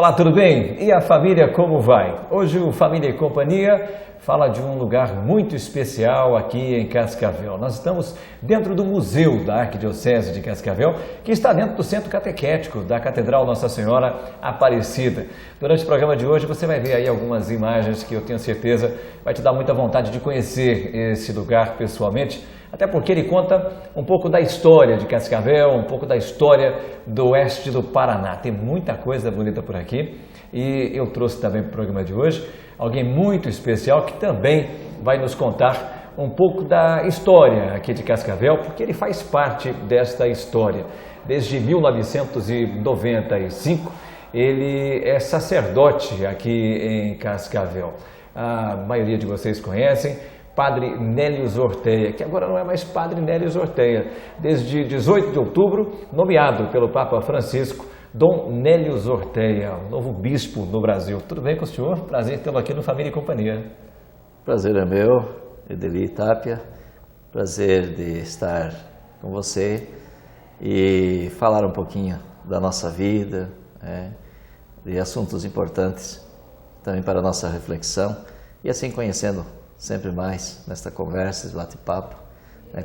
Olá, tudo bem? E a família como vai? Hoje o Família e Companhia fala de um lugar muito especial aqui em Cascavel. Nós estamos dentro do Museu da Arquidiocese de Cascavel, que está dentro do Centro Catequético da Catedral Nossa Senhora Aparecida. Durante o programa de hoje você vai ver aí algumas imagens que eu tenho certeza vai te dar muita vontade de conhecer esse lugar pessoalmente, até porque ele conta um pouco da história de Cascavel, um pouco da história do oeste do Paraná. Tem muita coisa bonita por aqui e eu trouxe também para o programa de hoje alguém muito especial que também vai nos contar um pouco da história aqui de Cascavel, porque ele faz parte desta história. Desde 1995 ele é sacerdote aqui em Cascavel. A maioria de vocês conhecem Padre Nélios Orteia, que agora não é mais Padre Nélios Orteia, desde 18 de outubro, nomeado pelo Papa Francisco, Dom Nélios Orteia, o novo bispo no Brasil. Tudo bem com o senhor? Prazer tê-lo aqui no Família e Companhia. Prazer é meu, Edeli Tapia, prazer de estar com você e falar um pouquinho da nossa vida, de assuntos importantes também para a nossa reflexão e assim conhecendo sempre mais nesta conversa, esse bate-papo,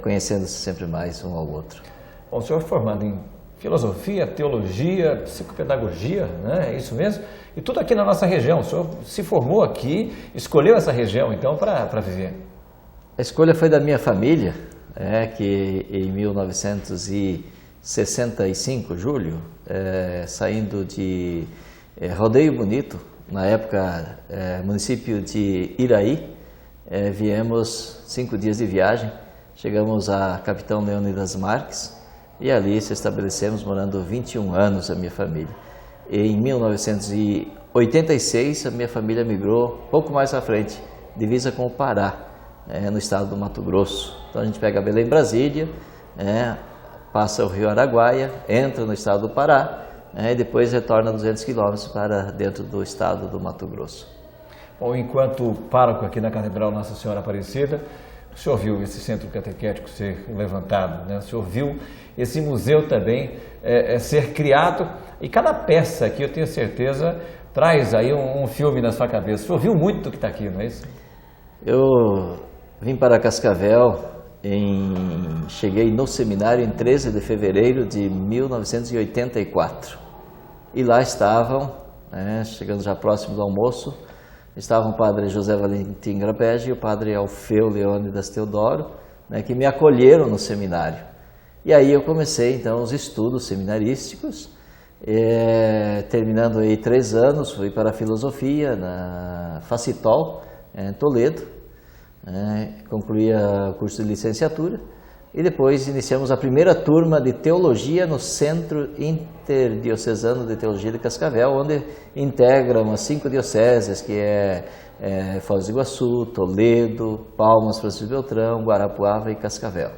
conhecendo-se sempre mais um ao outro. Bom, o senhor é formado em filosofia, teologia, psicopedagogia, né? É isso mesmo? E tudo aqui na nossa região. O senhor se formou aqui, escolheu essa região então para viver? A escolha foi da minha família, que em 1965, julho, saindo de Rodeio Bonito, na época município de Iraí, viemos 5 dias de viagem, chegamos a Capitão Leônidas Marques e ali se estabelecemos, morando 21 anos a minha família. E em 1986 a minha família migrou pouco mais à frente, divisa com o Pará, no estado do Mato Grosso. Então a gente pega Belém, Brasília, passa o Rio Araguaia, entra no estado do Pará, e depois retorna 200 quilômetros para dentro do estado do Mato Grosso. Bom, enquanto pároco aqui na Catedral Nossa Senhora Aparecida, o senhor viu esse centro catequético ser levantado, né? O senhor viu esse museu também ser criado e cada peça aqui, eu tenho certeza, traz aí um filme na sua cabeça. O senhor viu muito do que está aqui, não é isso? Eu vim para Cascavel, cheguei no seminário em 13 de fevereiro de 1984 e lá estavam, chegando já próximo do almoço, estavam o padre José Valentim Grapege e o padre Alfeu Leônidas Teodoro, que me acolheram no seminário. E aí eu comecei então os estudos seminarísticos, terminando aí 3 anos, fui para a filosofia na Facitol, em Toledo, concluí o curso de licenciatura e depois iniciamos a primeira turma de teologia no Centro Interdiocesano de Teologia de Cascavel, onde integram as 5 dioceses, que Foz do Iguaçu, Toledo, Palmas, Francisco Beltrão, Guarapuava e Cascavel.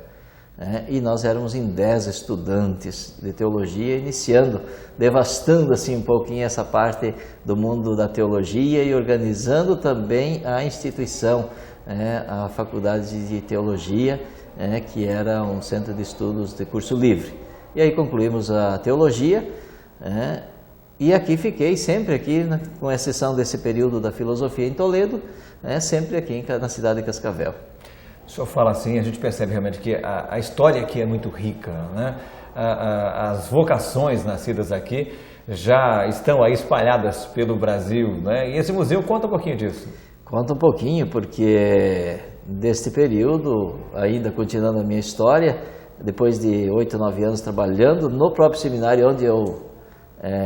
E nós éramos em 10 estudantes de teologia, iniciando, devastando assim um pouquinho essa parte do mundo da teologia e organizando também a instituição, a Faculdade de Teologia, que era um centro de estudos de curso livre. E aí concluímos a teologia, e aqui fiquei sempre aqui, com exceção desse período da filosofia em Toledo, sempre aqui na cidade de Cascavel. O senhor fala assim, a gente percebe realmente que a história aqui é muito rica, né? As vocações nascidas aqui já estão aí espalhadas pelo Brasil, né? E esse museu conta um pouquinho disso. Conta um pouquinho, porque deste período, ainda continuando a minha história, depois de 8, 9 anos trabalhando no próprio seminário onde eu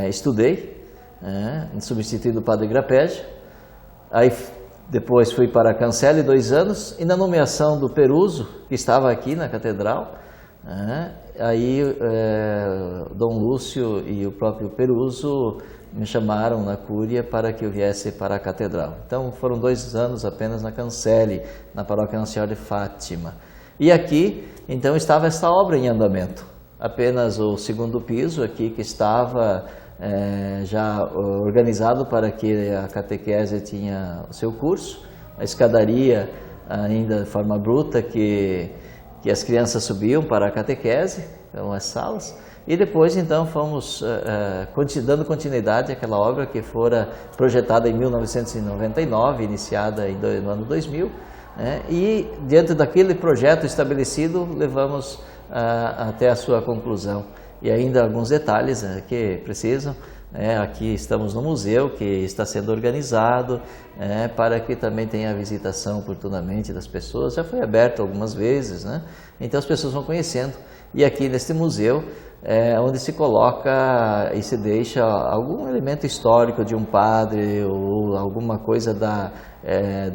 estudei, substituindo o padre Grapege, aí depois fui para a Cancele 2 anos, e na nomeação do Peruso, que estava aqui na catedral, aí Dom Lúcio e o próprio Peruso me chamaram na Cúria para que eu viesse para a catedral. Então foram 2 anos apenas na Cancele, na paróquia Nossa Senhora de Fátima. E aqui, então, estava essa obra em andamento. Apenas o 2º piso aqui que estava já organizado para que a catequese tinha o seu curso, a escadaria ainda de forma bruta que que as crianças subiam para a catequese, então as salas, e depois então fomos dando continuidade àquela obra que fora projetada em 1999, iniciada no ano 2000, e diante daquele projeto estabelecido, levamos até a sua conclusão. E ainda alguns detalhes que precisam. Aqui estamos no museu, que está sendo organizado para que também tenha a visitação oportunamente das pessoas. Já foi aberto algumas vezes, então as pessoas vão conhecendo. E aqui neste museu onde se coloca e se deixa algum elemento histórico de um padre ou alguma coisa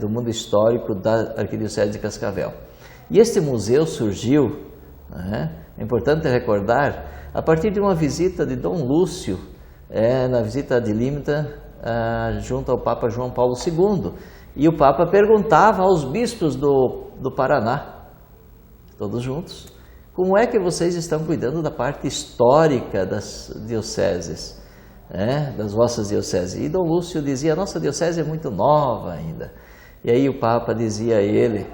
do mundo histórico da Arquidiocese de Cascavel. E este museu surgiu, é importante recordar, a partir de uma visita de Dom Lúcio, na visita de Límita, junto ao Papa João Paulo II. E o Papa perguntava aos bispos do Paraná, todos juntos, como é que vocês estão cuidando da parte histórica das dioceses, das vossas dioceses? E Dom Lúcio dizia, a nossa diocese é muito nova ainda. E aí o Papa dizia a ele,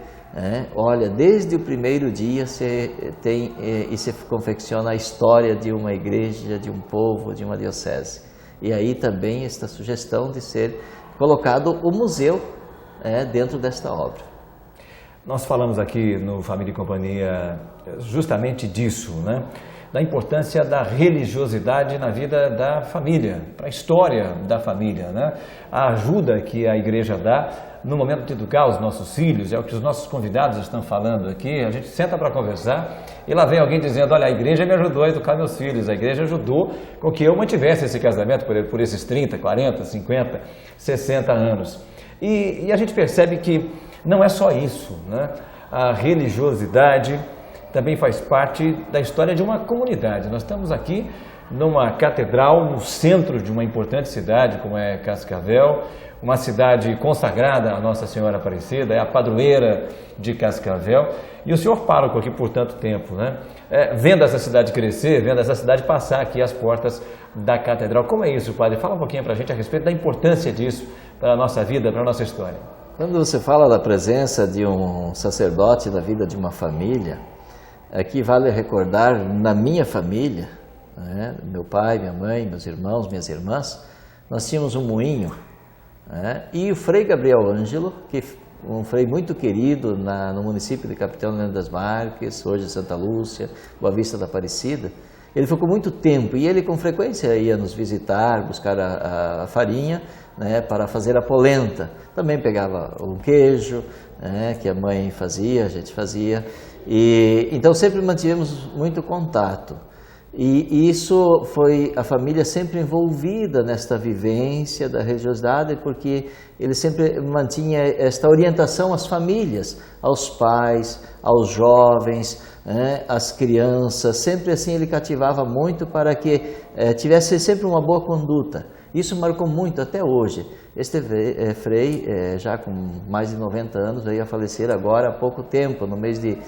olha, desde o primeiro dia se tem e se confecciona a história de uma igreja, de um povo, de uma diocese. E aí também esta sugestão de ser colocado o museu dentro desta obra. Nós falamos aqui no Família e Companhia justamente disso, da importância da religiosidade na vida da família, para a história da família, a ajuda que a igreja dá no momento de educar os nossos filhos, é o que os nossos convidados estão falando aqui, a gente senta para conversar e lá vem alguém dizendo, olha, a igreja me ajudou a educar meus filhos, a igreja ajudou com que eu mantivesse esse casamento por esses 30, 40, 50, 60 anos. E a gente percebe que não é só isso, a religiosidade também faz parte da história de uma comunidade. Nós estamos aqui numa catedral no centro de uma importante cidade, como é Cascavel, uma cidade consagrada à Nossa Senhora Aparecida, é a padroeira de Cascavel, e o senhor pároco aqui por tanto tempo, vendo essa cidade crescer, vendo essa cidade passar aqui as portas da catedral. Como é isso, padre? Fala um pouquinho para a gente a respeito da importância disso para a nossa vida, para a nossa história. Quando você fala da presença de um sacerdote na vida de uma família, aqui vale recordar, na minha família, meu pai, minha mãe, meus irmãos, minhas irmãs, nós tínhamos um moinho, e o Frei Gabriel Ângelo, que um frei muito querido no município de Capitão Leandro das Marques, hoje Santa Lúcia, Boa Vista da Aparecida, ele ficou muito tempo e ele com frequência ia nos visitar, buscar a farinha, para fazer a polenta. Também pegava um queijo, que a mãe fazia, a gente fazia, e então sempre mantivemos muito contato. E isso foi a família sempre envolvida nesta vivência da religiosidade, porque ele sempre mantinha esta orientação às famílias, aos pais, aos jovens, às crianças. Sempre assim ele cativava muito para que tivesse sempre uma boa conduta. Isso marcou muito até hoje. Este frei, já com mais de 90 anos, veio a falecer agora há pouco tempo, no mês de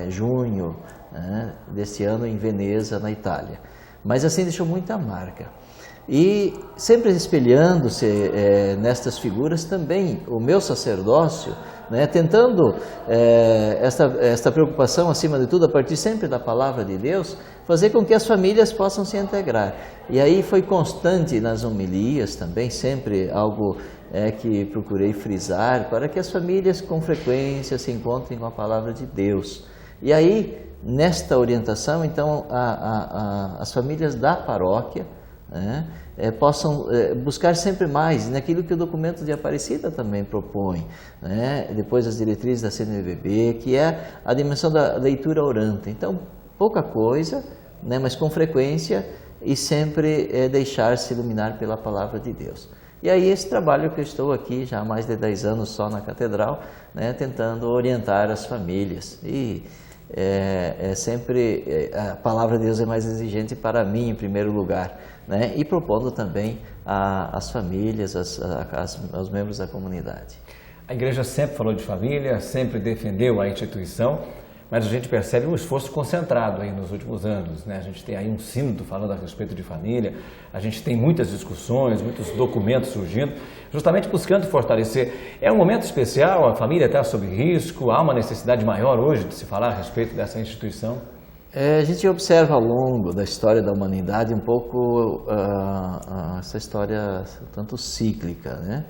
junho deste ano em Veneza, na Itália. Mas assim deixou muita marca. E sempre espelhando-se nestas figuras também o meu sacerdócio, tentando esta preocupação acima de tudo, a partir sempre da palavra de Deus, fazer com que as famílias possam se integrar. E aí foi constante nas homilias também, sempre algo que procurei frisar, para que as famílias com frequência se encontrem com a palavra de Deus. E aí, nesta orientação, então, as famílias da paróquia possam buscar sempre mais naquilo que o documento de Aparecida também propõe, depois as diretrizes da CNBB, que é a dimensão da leitura orante. Então, pouca coisa, mas com frequência e sempre deixar-se iluminar pela palavra de Deus. E aí esse trabalho que eu estou aqui já há mais de 10 anos só na catedral, tentando orientar as famílias. E sempre a palavra de Deus é mais exigente para mim em primeiro lugar, e propondo também às famílias, aos membros da comunidade. A igreja sempre falou de família, sempre defendeu a instituição, mas a gente percebe um esforço concentrado aí nos últimos anos, né? A gente tem aí um sínodo falando a respeito de família, a gente tem muitas discussões, muitos documentos surgindo, justamente buscando fortalecer. É um momento especial, a família está sob risco, há uma necessidade maior hoje de se falar a respeito dessa instituição? A gente observa ao longo da história da humanidade um pouco essa história tanto cíclica, né?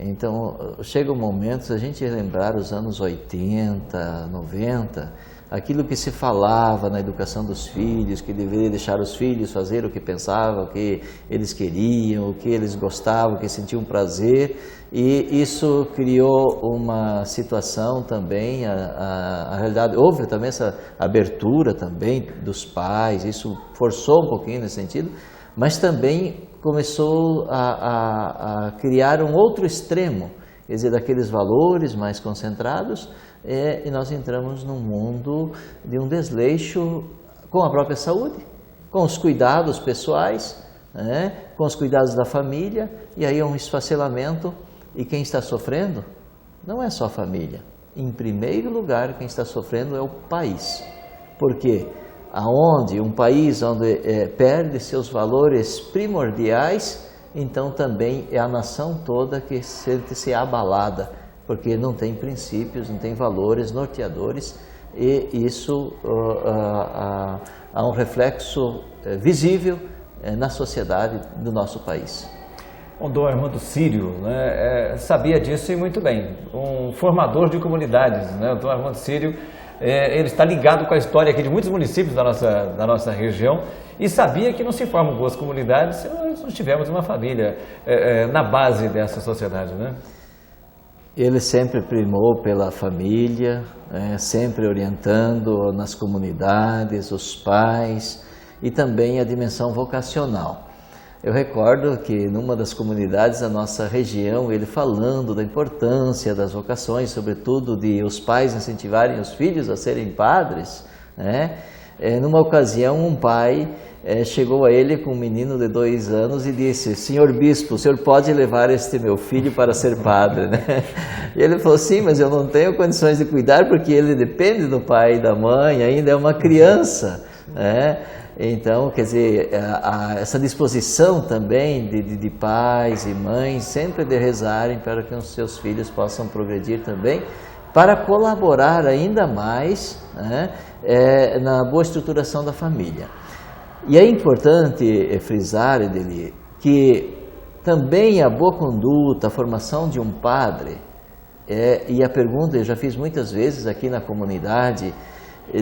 Então, chega um momento, se a gente lembrar os anos 80, 90, aquilo que se falava na educação dos filhos, que deveria deixar os filhos fazer o que pensavam, o que eles queriam, o que eles gostavam, o que sentiam prazer, e isso criou uma situação também, a realidade, houve também essa abertura também dos pais, isso forçou um pouquinho nesse sentido, mas também começou a criar um outro extremo, quer dizer, daqueles valores mais concentrados, e nós entramos num mundo de um desleixo com a própria saúde, com os cuidados pessoais, né, com os cuidados da família, e aí é um esfacelamento, e quem está sofrendo não é só a família. Em primeiro lugar, quem está sofrendo é o país. Por quê? Um país onde perde seus valores primordiais, então também é a nação toda que sente-se abalada, porque não tem princípios, não tem valores norteadores, e isso há um reflexo visível na sociedade do nosso país. O Dom Armando Sírio, né, sabia disso e muito bem, um formador de comunidades, né? O Dom Armando Sírio, ele está ligado com a história aqui de muitos municípios da nossa região e sabia que não se formam boas comunidades se nós não tivermos uma família na base dessa sociedade, né? Ele sempre primou pela família, sempre orientando nas comunidades, os pais e também a dimensão vocacional. Eu recordo que numa das comunidades da nossa região, ele falando da importância das vocações, sobretudo de os pais incentivarem os filhos a serem padres, né? Numa ocasião, um pai chegou a ele com um menino de 2 anos e disse: "Senhor bispo, o senhor pode levar este meu filho para ser padre?" Né? E ele falou: "Sim, mas eu não tenho condições de cuidar porque ele depende do pai e da mãe, ainda é uma criança", né? Então, quer dizer, essa disposição também de pais e mães sempre de rezarem para que os seus filhos possam progredir também, para colaborar ainda mais, né, na boa estruturação da família. E é importante frisar, Edeli, que também a boa conduta, a formação de um padre, e a pergunta eu já fiz muitas vezes aqui na comunidade,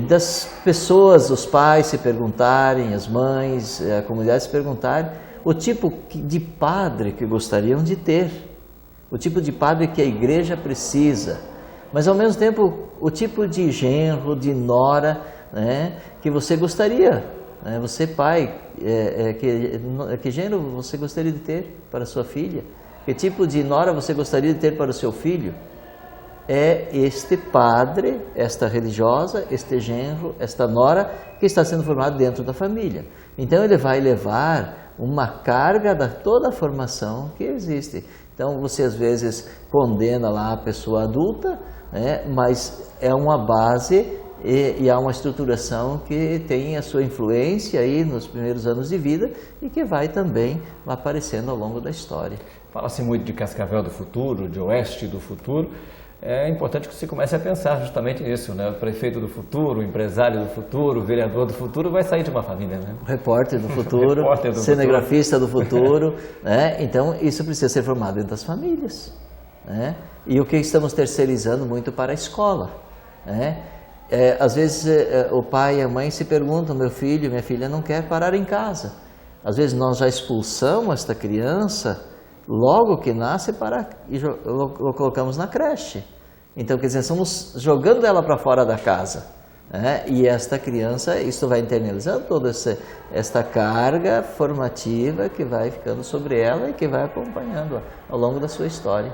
das pessoas, os pais se perguntarem, as mães, a comunidade se perguntarem o tipo de padre que gostariam de ter, o tipo de padre que a igreja precisa, mas ao mesmo tempo o tipo de genro, de nora, né, que você gostaria, né, você pai, que genro você gostaria de ter para sua filha, que tipo de nora você gostaria de ter para o seu filho? É este padre, esta religiosa, este genro, esta nora que está sendo formado dentro da família. Então ele vai levar uma carga de toda a formação que existe. Então você às vezes condena lá a pessoa adulta, né, mas é uma base e há uma estruturação que tem a sua influência aí nos primeiros anos de vida e que vai também aparecendo ao longo da história. Fala-se muito de Cascavel do futuro, de Oeste do futuro. É importante que você comece a pensar justamente nisso, né? O prefeito do futuro, o empresário do futuro, o vereador do futuro vai sair de uma família, né? O repórter do futuro, cinegrafista do futuro, né? Então isso precisa ser formado dentro das famílias, né? E o que estamos terceirizando muito para a escola, né? Às vezes o pai e a mãe se perguntam: meu filho, minha filha não quer parar em casa. Às vezes nós já expulsamos esta criança logo que nasce e colocamos na creche. Então, quer dizer, estamos jogando ela para fora da casa, né? E esta criança, isso vai internalizando toda esta carga formativa que vai ficando sobre ela e que vai acompanhando ao longo da sua história.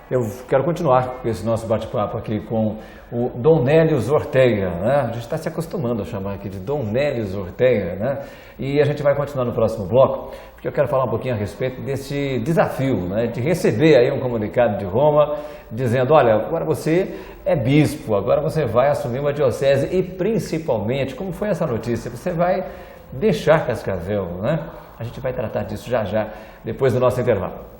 Eu quero continuar com esse nosso bate-papo aqui com o Dom Nélios Ortega, né? A gente está se acostumando a chamar aqui de Dom Nélios Ortega, né? E a gente vai continuar no próximo bloco, porque eu quero falar um pouquinho a respeito desse desafio, né? De receber aí um comunicado de Roma dizendo, olha, agora você é bispo, agora você vai assumir uma diocese e principalmente, como foi essa notícia, você vai deixar Cascavel, né? A gente vai tratar disso já já, depois do nosso intervalo.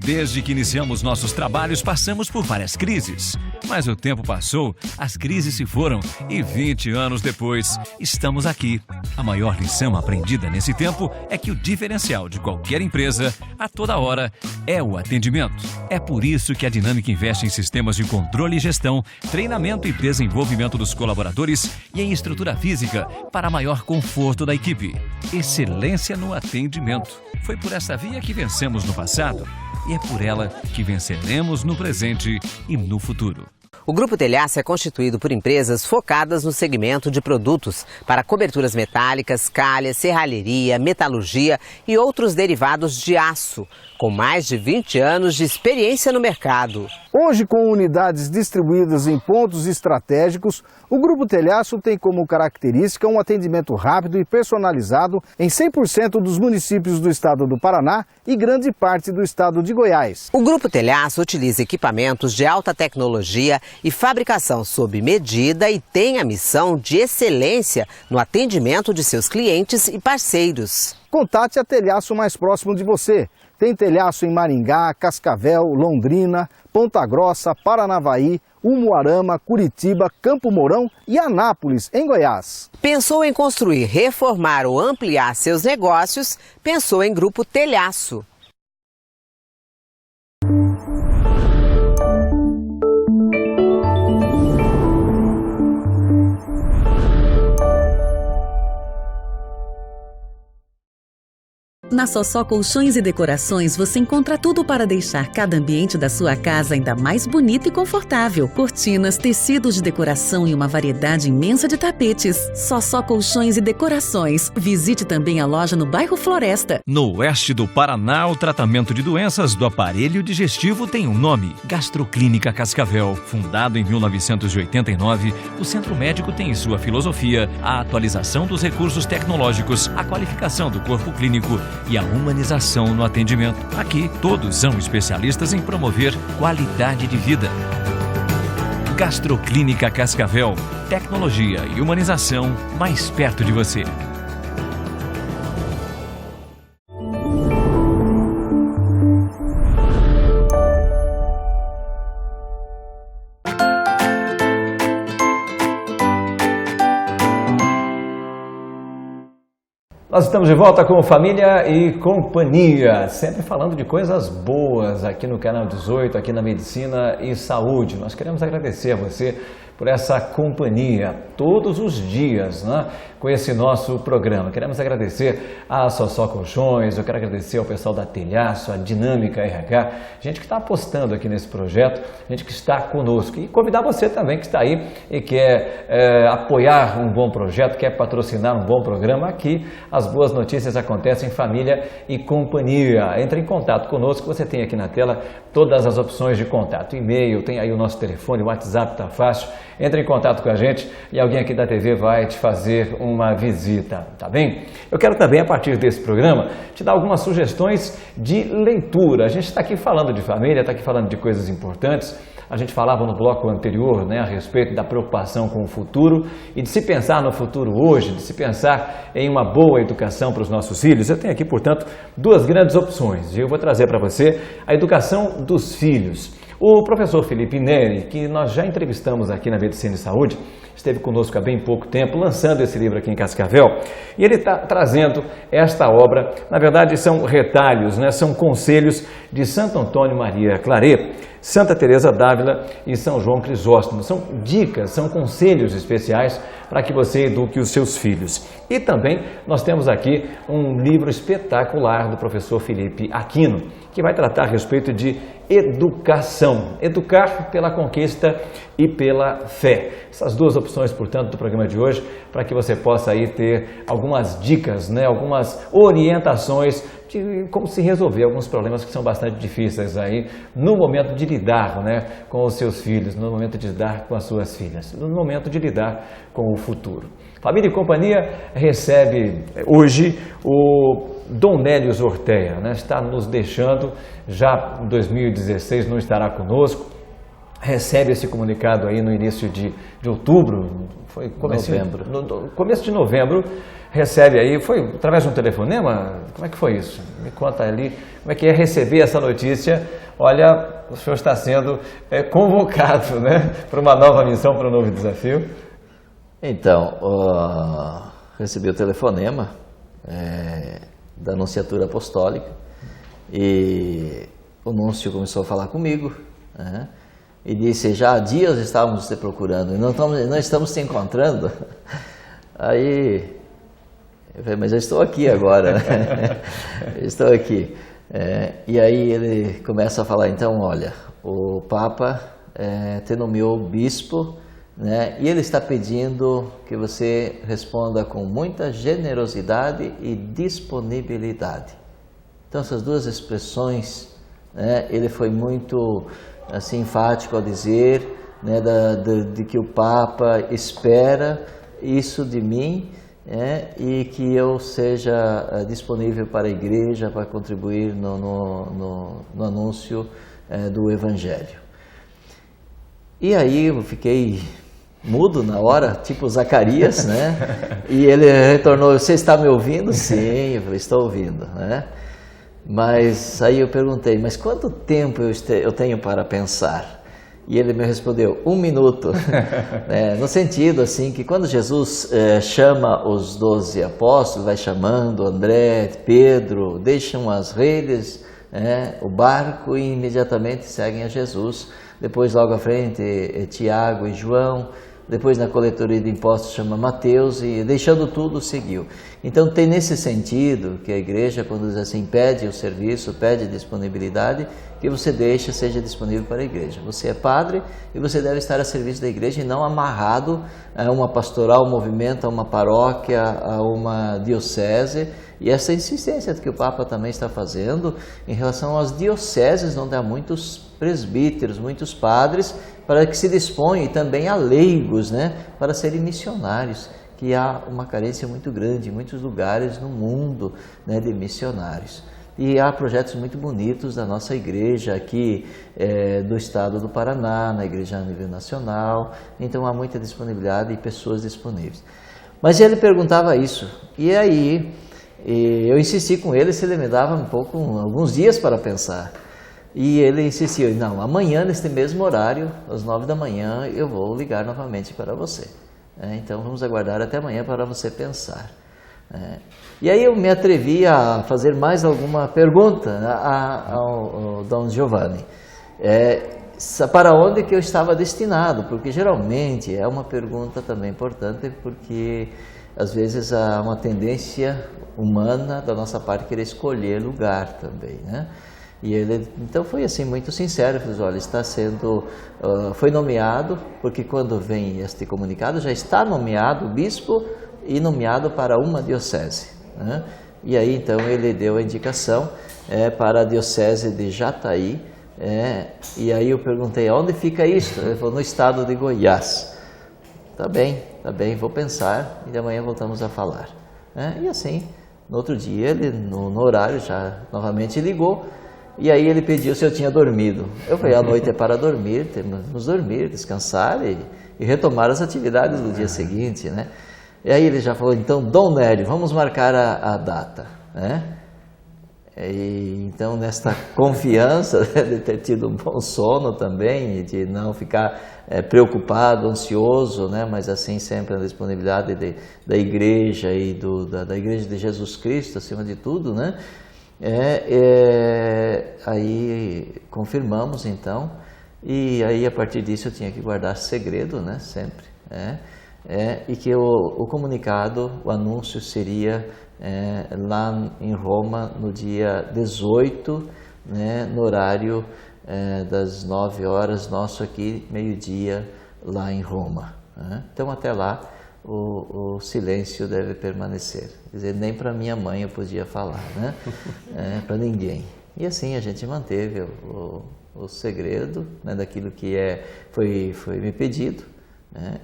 Desde que iniciamos nossos trabalhos, passamos por várias crises. Mas o tempo passou, as crises se foram e 20 anos depois, estamos aqui. A maior lição aprendida nesse tempo é que o diferencial de qualquer empresa, a toda hora, é o atendimento. É por isso que a Dinâmica investe em sistemas de controle e gestão, treinamento e desenvolvimento dos colaboradores e em estrutura física para maior conforto da equipe. Excelência no atendimento. Foi por essa via que vencemos no passado. E é por ela que venceremos no presente e no futuro. O Grupo Telhaço é constituído por empresas focadas no segmento de produtos para coberturas metálicas, calha, serralheria, metalurgia e outros derivados de aço, com mais de 20 anos de experiência no mercado. Hoje, com unidades distribuídas em pontos estratégicos, o Grupo Telhaço tem como característica um atendimento rápido e personalizado em 100% dos municípios do estado do Paraná e grande parte do estado de Goiás. O Grupo Telhaço utiliza equipamentos de alta tecnologia e fabricação sob medida e tem a missão de excelência no atendimento de seus clientes e parceiros. Contate a Telhaço mais próximo de você. Tem Telhaço em Maringá, Cascavel, Londrina, Ponta Grossa, Paranavaí, Umuarama, Curitiba, Campo Mourão e Anápolis, em Goiás. Pensou em construir, reformar ou ampliar seus negócios? Pensou em Grupo Telhaço. Na Sossó Colchões e Decorações você encontra tudo para deixar cada ambiente da sua casa ainda mais bonito e confortável. Cortinas, tecidos de decoração e uma variedade imensa de tapetes. Sossó Colchões e Decorações. Visite também a loja no bairro Floresta. No oeste do Paraná, o tratamento de doenças do aparelho digestivo tem um nome: Gastroclínica Cascavel. Fundado em 1989, o Centro Médico tem em sua filosofia a atualização dos recursos tecnológicos, a qualificação do corpo clínico e a humanização no atendimento. Aqui, todos são especialistas em promover qualidade de vida. Gastroclínica Cascavel. Tecnologia e humanização mais perto de você. Nós estamos de volta com Família e Companhia, sempre falando de coisas boas aqui no Canal 18, aqui na Medicina e Saúde. Nós queremos agradecer a você por essa companhia todos os dias, né, com esse nosso programa. Queremos agradecer a Sossó Colchões, eu quero agradecer ao pessoal da Telhaço, a Dinâmica RH, gente que está apostando aqui nesse projeto, gente que está conosco. E convidar você também que está aí e quer apoiar um bom projeto, quer patrocinar um bom programa. Aqui as boas notícias acontecem em Família e Companhia. Entre em contato conosco, você tem aqui na tela todas as opções de contato. E-mail, tem aí o nosso telefone, o WhatsApp está fácil. Entre em contato com a gente e alguém aqui da TV vai te fazer uma visita, tá bem? Eu quero também, a partir desse programa, te dar algumas sugestões de leitura. A gente está aqui falando de família, está aqui falando de coisas importantes. A gente falava no bloco anterior, né, a respeito da preocupação com o futuro e de se pensar no futuro hoje, de se pensar em uma boa educação para os nossos filhos. Eu tenho aqui, portanto, duas grandes opções e eu vou trazer para você a educação dos filhos. O professor Felipe Neri, que nós já entrevistamos aqui na Medicina e Saúde, esteve conosco há bem pouco tempo, lançando esse livro aqui em Cascavel, e ele está trazendo esta obra. Na verdade, são retalhos, né? São conselhos de Santo Antônio Maria Claret, Santa Teresa d'Ávila e São João Crisóstomo. São dicas, são conselhos especiais para que você eduque os seus filhos. E também nós temos aqui um livro espetacular do professor Felipe Aquino, que vai tratar a respeito de educação. Educar pela conquista e pela fé. Essas duas opções, portanto, do programa de hoje, para que você possa aí ter algumas dicas, né? Algumas orientações de como se resolver alguns problemas que são bastante difíceis aí no momento de lidar, né, com os seus filhos, no momento de lidar com as suas filhas, no momento de lidar com o futuro. Família e Companhia recebe hoje o Dom Nélios Orteia, né, está nos deixando, já em 2016 não estará conosco, recebe esse comunicado aí no início de outubro, foi começo de novembro, recebe aí, foi através de um telefonema? Como é que foi isso? Me conta ali, como é que é receber essa notícia? Olha, o senhor está sendo convocado, né, para uma nova missão, para um novo desafio. Então, recebi o telefonema da Anunciatura Apostólica e o núncio começou a falar comigo, né, e disse, já há dias estávamos te procurando e não estamos te encontrando. Aí eu falei, mas eu estou aqui agora, né? Estou aqui. E aí ele começa a falar, então, olha, o Papa te nomeou bispo, né? E ele está pedindo que você responda com muita generosidade e disponibilidade. Então, essas duas expressões, né, ele foi muito assim, enfático ao dizer, né, de que o Papa espera isso de mim, e que eu seja disponível para a igreja, para contribuir no anúncio do Evangelho. E aí eu fiquei mudo na hora, tipo Zacarias, né? E ele retornou, você está me ouvindo? Sim, eu falei, estou ouvindo, né? Mas aí eu perguntei, mas quanto tempo eu tenho para pensar? E ele me respondeu, 1 minuto, no sentido assim que quando Jesus chama os 12 apóstolos, vai chamando André, Pedro, deixam as redes, o barco e imediatamente seguem a Jesus. Depois logo à frente Tiago e João, depois na coletoria de impostos chama Mateus e deixando tudo seguiu. Então tem nesse sentido que a igreja, quando diz assim, pede o serviço, pede disponibilidade, que você deixa, seja disponível para a igreja. Você é padre e você deve estar a serviço da igreja e não amarrado a uma pastoral, um movimento, a uma paróquia, a uma diocese. E essa insistência que o Papa também está fazendo em relação às dioceses, onde há muitos presbíteros, muitos padres, para que se disponham e também a leigos, né, para serem missionários, que há uma carência muito grande em muitos lugares no mundo, né, de missionários. E há projetos muito bonitos da nossa igreja aqui do estado do Paraná, na igreja a nível nacional, então há muita disponibilidade e pessoas disponíveis. Mas ele perguntava isso, e aí eu insisti com ele se ele me dava alguns dias para pensar. E ele insistiu, não, amanhã neste mesmo horário, às 9 da manhã, eu vou ligar novamente para você. Então vamos aguardar até amanhã para você pensar. E aí eu me atrevi a fazer mais alguma pergunta ao Dom Giovanni. Para onde que eu estava destinado? Porque geralmente é uma pergunta também importante, porque às vezes há uma tendência humana da nossa parte querer escolher lugar também, né? E ele, então foi assim muito sincero, falou, olha, está sendo, foi nomeado, porque quando vem este comunicado já está nomeado bispo e nomeado para uma diocese, né? E aí então ele deu a indicação para a diocese de Jataí, e aí eu perguntei, onde fica isso? Ele falou, no estado de Goiás. Tá bem, vou pensar e de amanhã voltamos a falar. E assim, no outro dia, ele no horário já novamente ligou, e aí ele pediu se eu tinha dormido. Eu falei, a noite é para dormir, temos que dormir, descansar e retomar as atividades do dia seguinte, né? E aí ele já falou, então, Dom Nélio, vamos marcar a data, né? E, então, nesta confiança de ter tido um bom sono também, e de não ficar preocupado, ansioso, né? Mas assim sempre na disponibilidade da igreja e da igreja de Jesus Cristo, acima de tudo, né? Aí confirmamos então, e aí a partir disso eu tinha que guardar segredo, né? Sempre. E que o comunicado, o anúncio seria lá em Roma no dia 18, né, no horário das 9 horas, nosso aqui, meio-dia, lá em Roma. Né? Então, até lá, o silêncio deve permanecer. Quer dizer, nem para minha mãe eu podia falar, né? Para ninguém. E assim a gente manteve o segredo, né, daquilo que foi me pedido.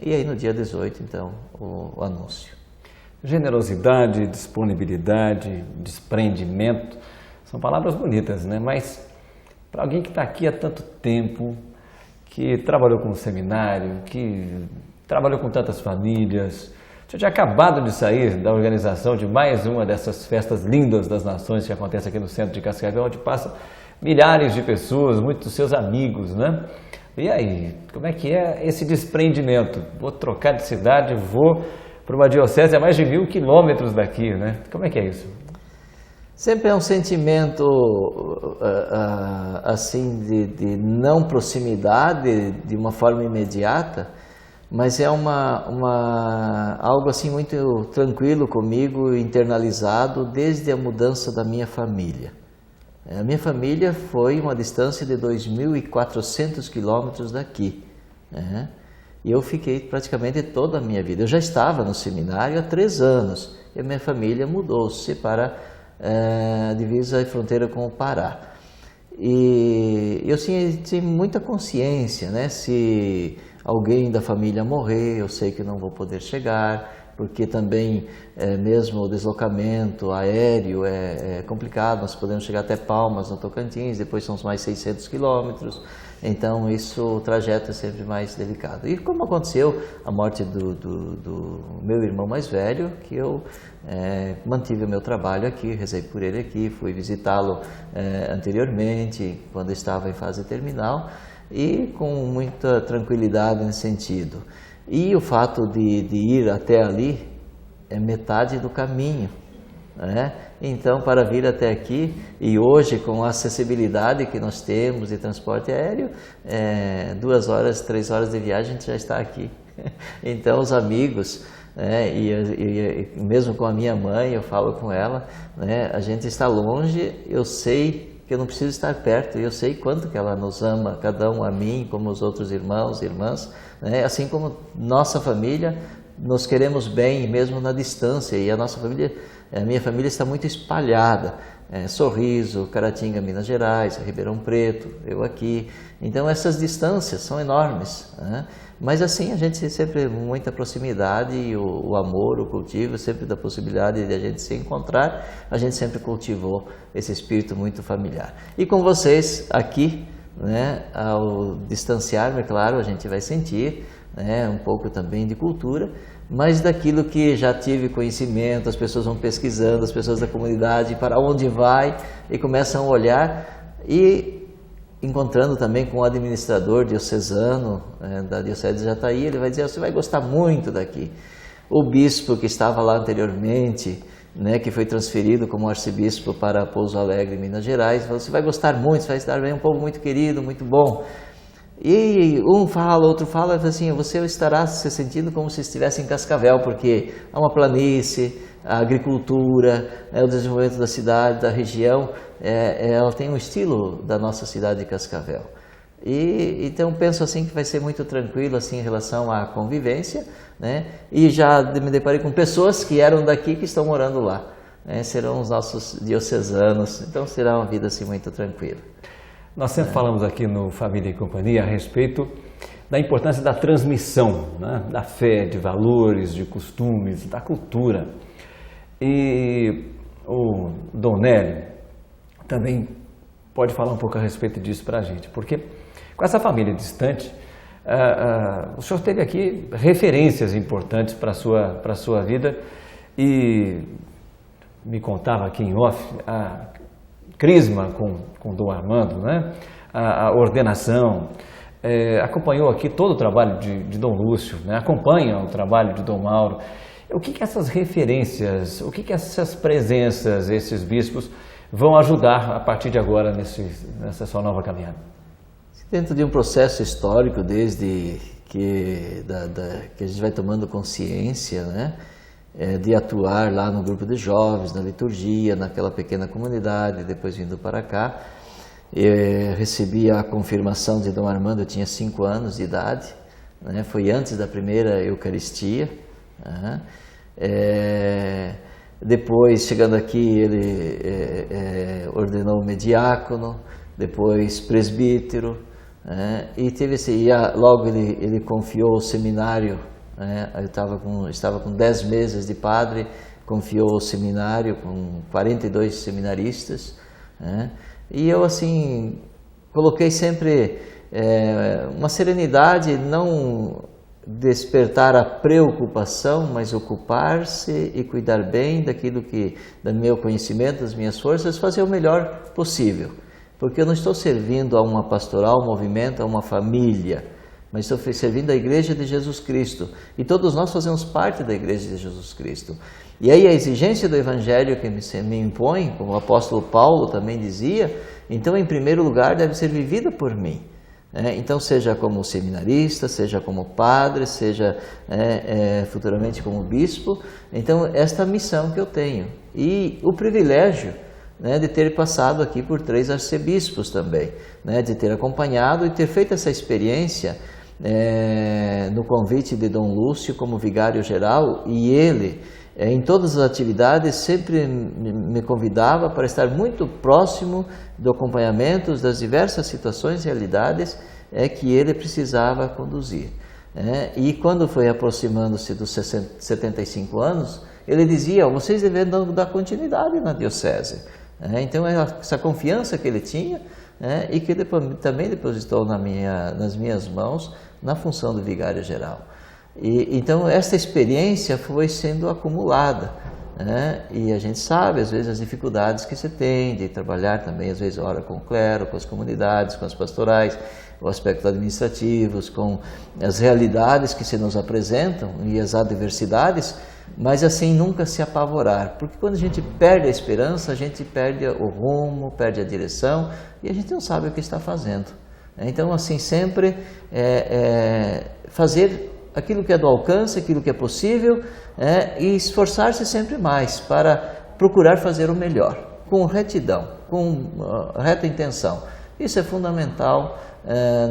E aí, no dia 18, então, o anúncio. Generosidade, disponibilidade, desprendimento, são palavras bonitas, né? Mas para alguém que está aqui há tanto tempo, que trabalhou com um seminário, que trabalhou com tantas famílias, você tinha acabado de sair da organização de mais uma dessas festas lindas das nações que acontece aqui no centro de Cascavel, onde passam milhares de pessoas, muitos seus amigos, né? E aí, como é que é esse desprendimento? Vou trocar de cidade, vou para uma diocese a mais de 1.000 quilômetros daqui, né? Como é que é isso? Sempre é um sentimento assim de não proximidade, de uma forma imediata, mas é algo assim muito tranquilo comigo, internalizado desde a mudança da minha família. A minha família foi uma distância de 2.400 quilômetros daqui, né? E eu fiquei praticamente toda a minha vida. Eu já estava no seminário há 3 anos e a minha família mudou-se para a divisa e fronteira com o Pará. E eu tinha muita consciência, né? Se alguém da família morrer, eu sei que não vou poder chegar, porque também mesmo o deslocamento aéreo é complicado. Nós podemos chegar até Palmas, no Tocantins, depois são mais 600 quilômetros. Então, o trajeto é sempre mais delicado. E como aconteceu a morte do meu irmão mais velho, que eu mantive o meu trabalho aqui, rezei por ele aqui, fui visitá-lo anteriormente, quando estava em fase terminal, e com muita tranquilidade nesse sentido. E o fato de ir até ali é metade do caminho, né? Então, para vir até aqui, e hoje com a acessibilidade que nós temos de transporte aéreo, 2 horas, 3 horas de viagem a gente já está aqui. Então, os amigos, e mesmo com a minha mãe, eu falo com ela, né, a gente está longe, eu sei que eu não preciso estar perto, eu sei quanto que ela nos ama, cada um a mim, como os outros irmãos e irmãs, né, assim como nossa família, nos queremos bem mesmo na distância, e a minha família está muito espalhada, Sorriso, Caratinga, Minas Gerais, Ribeirão Preto, eu aqui. Então essas distâncias são enormes, né? Mas assim a gente sempre muita proximidade, e o amor, o cultivo, sempre da possibilidade de a gente se encontrar, a gente sempre cultivou esse espírito muito familiar. E com vocês aqui, né, ao distanciar-me, claro, a gente vai sentir, né, um pouco também de cultura, mas daquilo que já tive conhecimento, as pessoas vão pesquisando, as pessoas da comunidade, para onde vai, e começam a olhar, e encontrando também com o administrador diocesano da Diocese de Jataí, ele vai dizer, você vai gostar muito daqui. O bispo que estava lá anteriormente, né, que foi transferido como arcebispo para Pouso Alegre, Minas Gerais, falou, você vai gostar muito, você vai estar bem, um povo muito querido, muito bom. E um fala, outro fala, assim, você estará se sentindo como se estivesse em Cascavel, porque há uma planície, a agricultura, o desenvolvimento da cidade, da região, ela tem um estilo da nossa cidade de Cascavel. E então penso assim que vai ser muito tranquilo assim em relação à convivência, né? E já me deparei com pessoas que eram daqui que estão morando lá, né? Serão os nossos diocesanos, então será uma vida assim muito tranquila. Nós sempre falamos aqui no Família e Companhia a respeito da importância da transmissão, né? Da fé, de valores, de costumes, da cultura. E o Dom Nélio também pode falar um pouco a respeito disso para a gente, porque com essa família distante, o senhor teve aqui referências importantes para a sua vida, e me contava aqui em off crisma com Dom Armando, né? A ordenação, acompanhou aqui todo o trabalho de Dom Lúcio, né? Acompanha o trabalho de Dom Mauro. O que essas referências, o que essas presenças, esses bispos vão ajudar a partir de agora nessa sua nova caminhada? Dentro de um processo histórico, desde que a gente vai tomando consciência, né, de atuar lá no grupo de jovens, na liturgia, naquela pequena comunidade, depois vindo para cá, eu recebi a confirmação de Dom Armando, eu tinha 5 anos de idade, né, foi antes da primeira Eucaristia. Depois, chegando aqui, ele ordenou-me diácono, depois presbítero, e logo ele confiou o seminário, eu estava com 10 meses de padre, confiou o seminário com 42 seminaristas, e eu assim coloquei sempre uma serenidade, não despertar a preocupação, mas ocupar-se e cuidar bem daquilo do meu conhecimento, das minhas forças, fazer o melhor possível. Porque eu não estou servindo a uma pastoral, um movimento, a uma família, mas estou servindo a Igreja de Jesus Cristo. E todos nós fazemos parte da Igreja de Jesus Cristo. E aí a exigência do Evangelho que me impõe, como o apóstolo Paulo também dizia, então em primeiro lugar deve ser vivida por mim. Então, seja como seminarista, seja como padre, seja futuramente como bispo, então esta missão que eu tenho. E o privilégio, né, de ter passado aqui por 3 arcebispos também, né, de ter acompanhado e ter feito essa experiência no convite de Dom Lúcio como vigário-geral, e ele, em todas as atividades, sempre me convidava para estar muito próximo do acompanhamento das diversas situações e realidades que ele precisava conduzir. E quando foi aproximando-se dos 75 anos, ele dizia: vocês devem dar continuidade na diocese. Então, essa confiança que ele tinha, e que ele também depositou nas minhas mãos na função do vigário-geral. Então, essa experiência foi sendo acumulada, e a gente sabe, às vezes, as dificuldades que se tem de trabalhar também, às vezes, ora com o clero, com as comunidades, com as pastorais, o aspecto administrativos, com as realidades que se nos apresentam e as adversidades, mas assim nunca se apavorar, porque quando a gente perde a esperança, a gente perde o rumo, perde a direção e a gente não sabe o que está fazendo. Então, assim, sempre fazer aquilo que é do alcance, aquilo que é possível, e esforçar-se sempre mais para procurar fazer o melhor, com retidão, com reta intenção. Isso é fundamental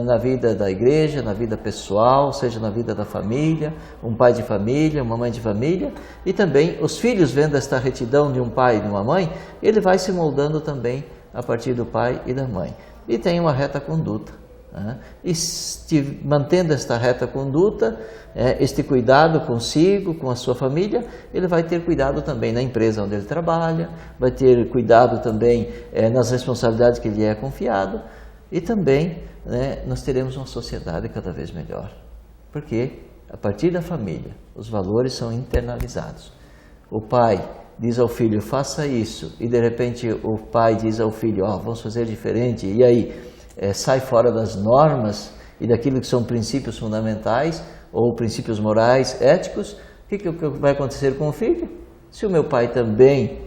na vida da igreja, na vida pessoal, seja na vida da família, um pai de família, uma mãe de família, e também os filhos, vendo esta retidão de um pai e de uma mãe, ele vai se moldando também a partir do pai e da mãe. E tem uma reta conduta. E mantendo esta reta conduta, este cuidado consigo, com a sua família, ele vai ter cuidado também na empresa onde ele trabalha, vai ter cuidado também nas responsabilidades que lhe é confiado, e também nós teremos uma sociedade cada vez melhor, porque a partir da família os valores são internalizados. O pai diz ao filho: faça isso, e de repente o pai diz ao filho: vamos fazer diferente, e aí sai fora das normas e daquilo que são princípios fundamentais ou princípios morais, éticos. O que vai acontecer com o filho? Se o meu pai também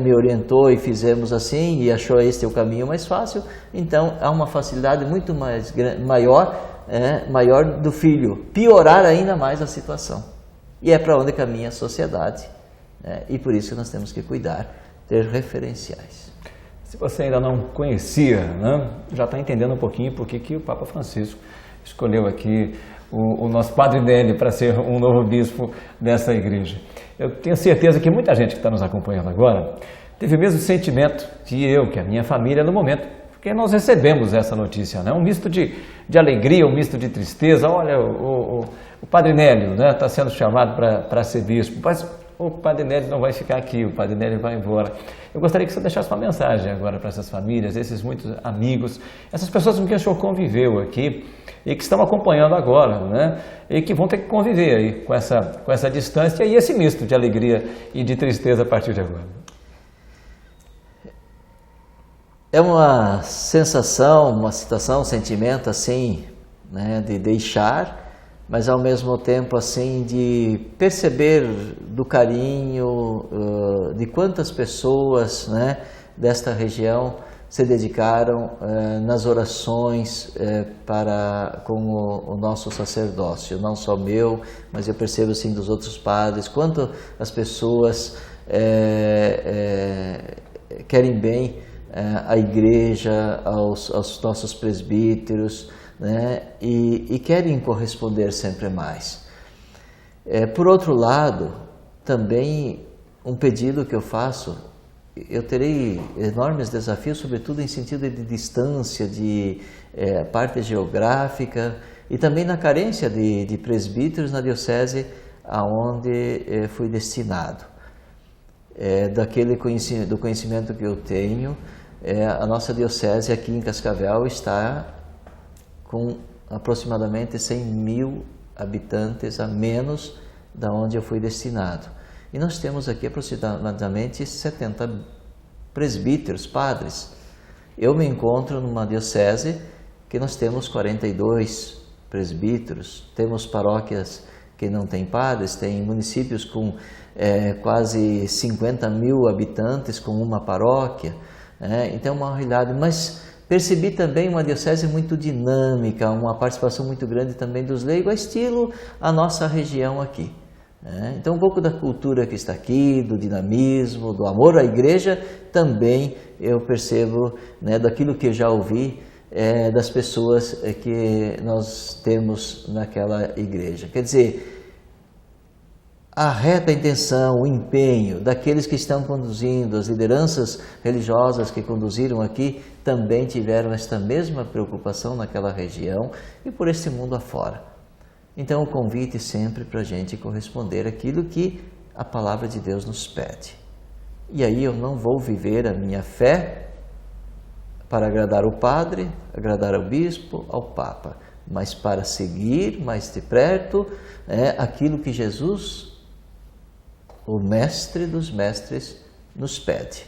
me orientou e fizemos assim e achou este o caminho mais fácil, então há uma facilidade muito maior do filho piorar ainda mais a situação. E é para onde caminha a sociedade, e por isso que nós temos que cuidar, ter referenciais. Se você ainda não conhecia, já está entendendo um pouquinho por que o Papa Francisco escolheu aqui o nosso Padre Nélio para ser um novo bispo dessa igreja. Eu tenho certeza que muita gente que está nos acompanhando agora teve o mesmo sentimento que a minha família no momento, porque nós recebemos essa notícia, um misto de alegria, um misto de tristeza. Olha, o Padre Nélio está sendo chamado para ser bispo, mas o Padre Nélio não vai ficar aqui, o Padre Nélio vai embora. Eu gostaria que você deixasse uma mensagem agora para essas famílias, esses muitos amigos, essas pessoas com quem o senhor conviveu aqui e que estão acompanhando agora, e que vão ter que conviver aí com essa distância e esse misto de alegria e de tristeza a partir de agora. É uma sensação, uma situação, um sentimento assim, né, de deixar, mas ao mesmo tempo assim de perceber do carinho de quantas pessoas, né, desta região se dedicaram nas orações com o nosso sacerdócio, não só meu, mas eu percebo assim dos outros padres, quanto as pessoas querem bem a igreja, aos nossos presbíteros, né? E querem corresponder sempre mais. Por outro lado, também um pedido que eu faço, eu terei enormes desafios, sobretudo em sentido de distância, de parte geográfica e também na carência de presbíteros na diocese aonde fui destinado. Do conhecimento que eu tenho, a nossa diocese aqui em Cascavel está com aproximadamente 100 mil habitantes a menos da onde eu fui destinado. E nós temos aqui aproximadamente 70 presbíteros, padres. Eu me encontro numa diocese que nós temos 42 presbíteros, temos paróquias que não têm padres, tem municípios com quase 50 mil habitantes com uma paróquia, então é uma realidade, mas percebi também uma diocese muito dinâmica, uma participação muito grande também dos leigos, a estilo a nossa região aqui. Então um pouco da cultura que está aqui, do dinamismo, do amor à igreja, também eu percebo, né, daquilo que eu já ouvi das pessoas que nós temos naquela igreja. Quer dizer, a reta intenção, o empenho daqueles que estão conduzindo, as lideranças religiosas que conduziram aqui, também tiveram esta mesma preocupação naquela região e por este mundo afora. Então o convite sempre para a gente corresponder àquilo que a palavra de Deus nos pede. E aí eu não vou viver a minha fé para agradar o padre, agradar ao bispo, ao papa, mas para seguir mais de perto aquilo que Jesus, o mestre dos mestres, nos pede.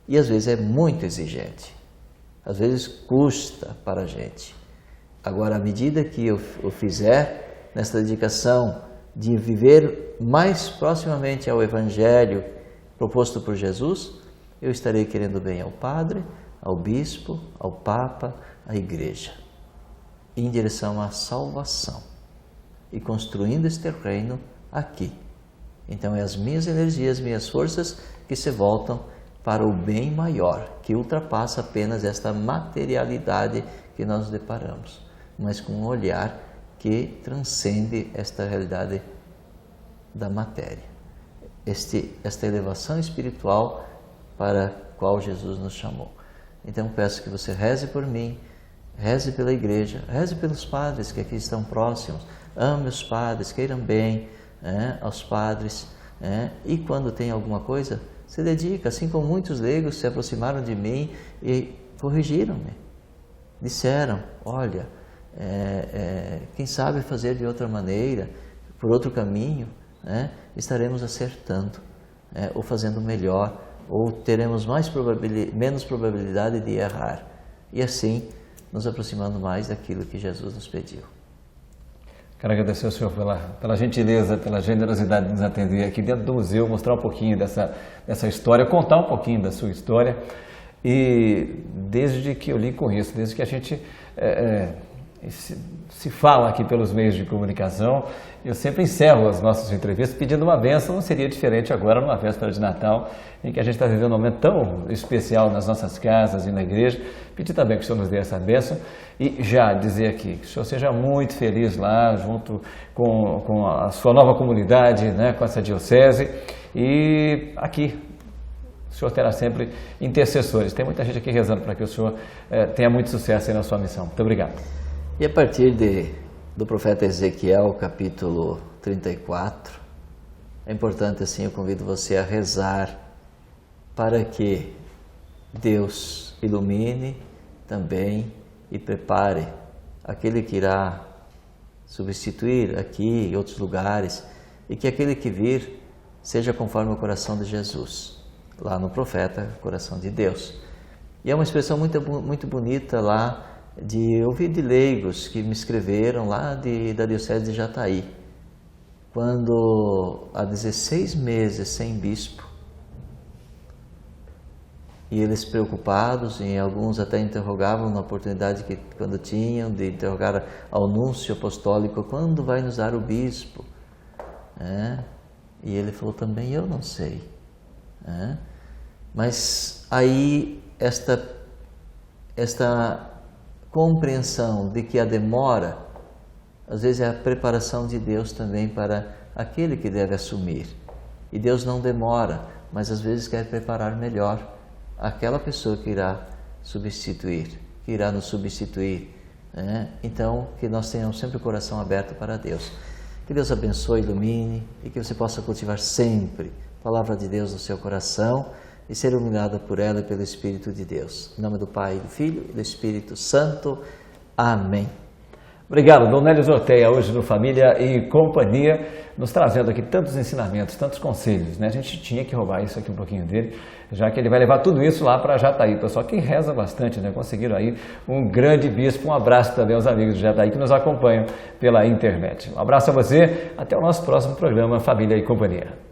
E às vezes é muito exigente, às vezes custa para a gente. Agora, à medida que eu fizer nesta dedicação de viver mais proximamente ao Evangelho proposto por Jesus, eu estarei querendo bem ao padre, ao bispo, ao papa, à igreja, em direção à salvação e construindo este reino aqui. Então, é as minhas energias, minhas forças que se voltam para o bem maior, que ultrapassa apenas esta materialidade que nós nos deparamos, mas com um olhar que transcende esta realidade da matéria, esta elevação espiritual para a qual Jesus nos chamou. Então, peço que você reze por mim, reze pela igreja, reze pelos padres que aqui estão próximos, ame os padres, queiram bem aos padres, e quando tem alguma coisa, se dedica, assim como muitos leigos se aproximaram de mim e corrigiram-me, disseram, olha, quem sabe fazer de outra maneira, por outro caminho, estaremos acertando, ou fazendo melhor, ou teremos menos probabilidade de errar, e assim nos aproximando mais daquilo que Jesus nos pediu. Quero agradecer ao senhor pela gentileza, pela generosidade de nos atender aqui dentro do museu, mostrar um pouquinho dessa história, contar um pouquinho da sua história. E desde que eu lhe conheço, desde que a gente se fala aqui pelos meios de comunicação, eu sempre encerro as nossas entrevistas pedindo uma bênção. Não seria diferente agora, numa véspera de Natal, em que a gente está vivendo um momento tão especial nas nossas casas e na igreja. Pedir também que o Senhor nos dê essa bênção e já dizer aqui que o Senhor seja muito feliz lá, junto com a sua nova comunidade, com essa diocese. E aqui o Senhor terá sempre intercessores. Tem muita gente aqui rezando para que o Senhor tenha muito sucesso aí na sua missão. Muito obrigado. E a partir do profeta Ezequiel, capítulo 34, é importante assim, eu convido você a rezar para que Deus ilumine também e prepare aquele que irá substituir aqui e outros lugares, e que aquele que vir seja conforme o coração de Jesus, lá no profeta, coração de Deus. E é uma expressão muito bonita lá, de ouvir de leigos que me escreveram lá da Diocese de Jataí. Quando há 16 meses sem bispo, e eles preocupados, e alguns até interrogavam na oportunidade que quando tinham de interrogar ao núncio apostólico, quando vai nos dar o bispo? E ele falou também, eu não sei. Mas aí esta compreensão de que a demora, às vezes é a preparação de Deus também para aquele que deve assumir. E Deus não demora, mas às vezes quer preparar melhor aquela pessoa que irá substituir, que irá nos substituir. Então, que nós tenhamos sempre o coração aberto para Deus. Que Deus abençoe, ilumine e que você possa cultivar sempre a palavra de Deus no seu coração e ser iluminada por ela e pelo Espírito de Deus. Em nome do Pai, do Filho e do Espírito Santo. Amém. Obrigado, Dom Nélio Zorteia, hoje no Família e Companhia, nos trazendo aqui tantos ensinamentos, tantos conselhos, né? A gente tinha que roubar isso aqui um pouquinho dele, já que ele vai levar tudo isso lá para Jataí. Pessoal que reza bastante, né? Conseguiram aí um grande bispo. Um abraço também aos amigos de Jataí que nos acompanham pela internet. Um abraço a você, até o nosso próximo programa Família e Companhia.